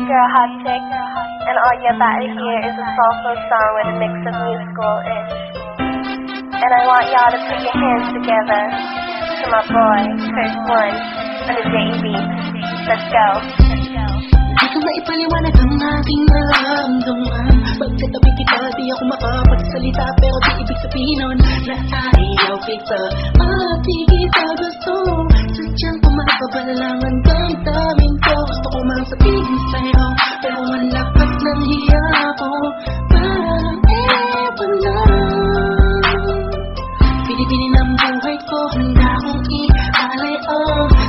girl, hot chick, and all you're about to hear is a soulful song with a mix of musical-ish. And I want y'all to put your hands together to my boy, Chris One, on the JB. Let's go. Di ko maipaliwanag ang aking nararamdaman. Pagkatabi kita, di ako makapagsalita, pero di ibig sabihin nun na ayaw kita at di kita gusto. Sadyang pumapabalangan kang daming ko. Gusto ko mang sabihin sa'yo, pero malakas ng hiya ko. Parang ewan lang, pinipinin ang buhay ko, handa akong i-alay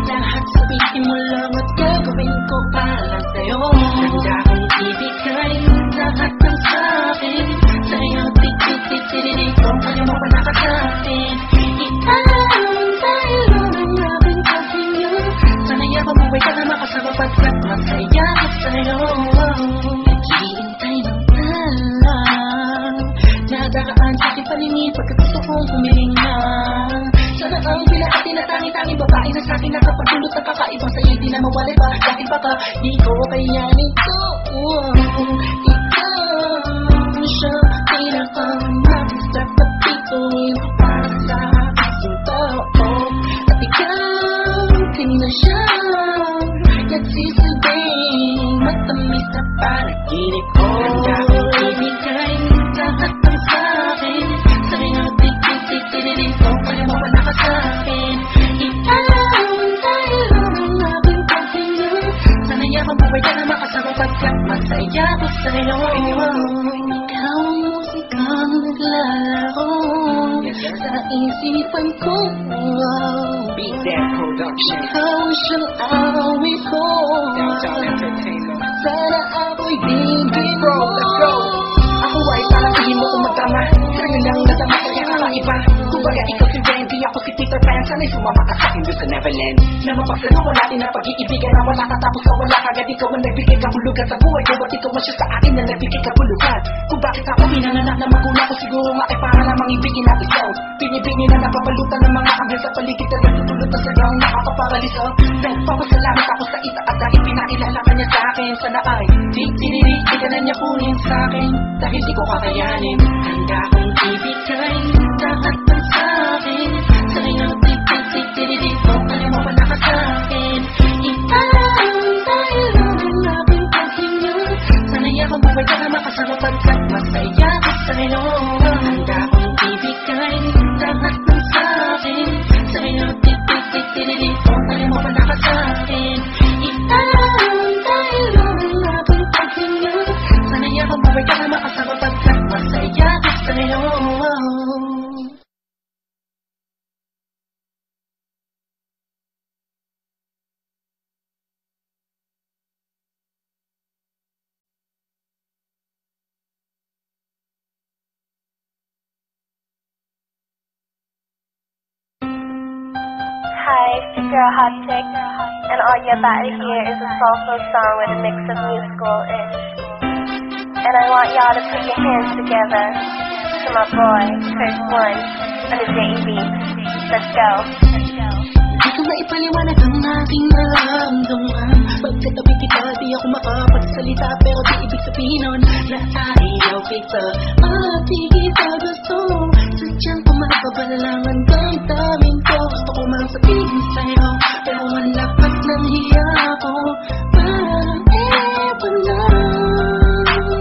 lahat sabihin mo lang at gagawin ko para sa'yo. Handa akong ibigay lahat ng sa'kin sa'yo, tit-tit-tit-tit-tit kung kaya mo pa nakasa'kin. Iaalam dahil ang aking kasinyo. Sana'y ako buhay ka na makasama pagkat masaya ko sa'yo. Naghihintay ng talang nadaraan sa aking paningin pagkat gusto kong humiling na. Sana ang pinaatin na tangi-tangi babae na sa'kin nakapagdulot ng kakaibang sa'yo di na mawalay pa. Dahil baka di ko kayanin to. Ikaw siya pinakamagistrat na pituin para sa aking tao. At ikaw kanina siya nagsisilbing matamis na panaginip ko. Handa kong ibigay lahat ng sa'kin sa'yo, tit-tit-tit-tit kung kaya mo pa nakasa'kin. Iaalam dahil ang aking paghinga. Sana'y ako buhay ka na makasama pagkat masaya ko sa'yo. Ikaw ang musikang naglalaro sa isipan ko. Beat That Production. Ikaw siyang awit ko. Downtown Entertainment. Sana ako'y digin mo. Let's go. Ako ay parang hindi mo umatama. Sa'yo lang nadama kaya kakaiba. Kumbaga ikaw si Wendy, ako si Peter Pan. Sana'y sumama ka sa'kin doon sa Neverland. Na mapagsaluhan natin ang pag-iibigan na wala katapos na wala kagad. Ikaw ang nagbigay kabulugan sa buhay ko. Ba't ikaw masya sa akin na nagbigay kabulugan? Kung bakit ako pinanganak na magulang ko, siguro nga ay para lamang ibigin natin ikaw. Pinibini na napapalutan ng mga anghel sa paligid na nagtutulot na sagang nakakaparaliso. Nagpapasalamat ako sa itaas dahil pinakilala ka niya sa akin. Sana ay di-di-di-di, di ka na niya kunin sa akin dahil di ko kakayanin. Handa akong ibigay lahat ng sa'kin sa'yo, tit-tit-tit-tit kung kaya mo pa nakasa'kin. Iaalam dahil ang aking paghinga. Sana'y ako buhay ka na makasama pagkat masaya ko sa'yo. Handa akong ibigay lahat ng sa'kin sa'yo, tit-tit-tit-tit kung kaya mo pa nakasa'kin. Iaalam dahil ang aking paghinga. Sana'y ako buhay ka na makasama pagkat masaya ko sa'yo. Hi, it's your girl, hot chick, and all you're about to hear is a soulful song with a mix of musical-ish. And I want y'all to put your hands together to my boy, Chris One, on the JB. Let's go. Di ko maipaliwanag ang aking nararamdaman. Pagkatabi kita, di ako makapagsalita, pero di ibig sabihin nun na ayaw kita at di kita gusto. Sadyang pumapabalangan kang daming ko. Gusto ko mang sabihin sa'yo, pero malakas ng hiya ko. Parang ewan lang,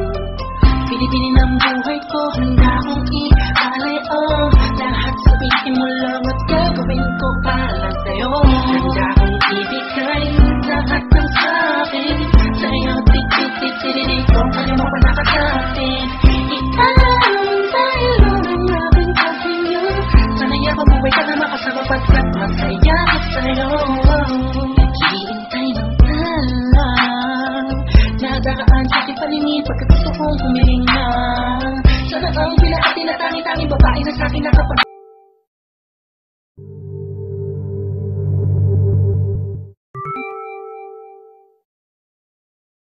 pinipinin ang buhay ko, handa akong i-alay lahat sabihin mo lang at gagawin ko para sa'yo. Handa akong ibigay lahat ng sa'kin sa'yo, tit-tit-tit-tit kung kaya mo pa nakasa'kin. Iaalam dahil ang aking kasinyo. Sana'y ako buhay ka na makasama pagkat masaya ko sa'yo. Naghihintay ng talang nadaraan sa aking paningin pagkat gusto kong humiling na. Sana ang pinaatin na tangi-tangi babae na sa'kin nakapag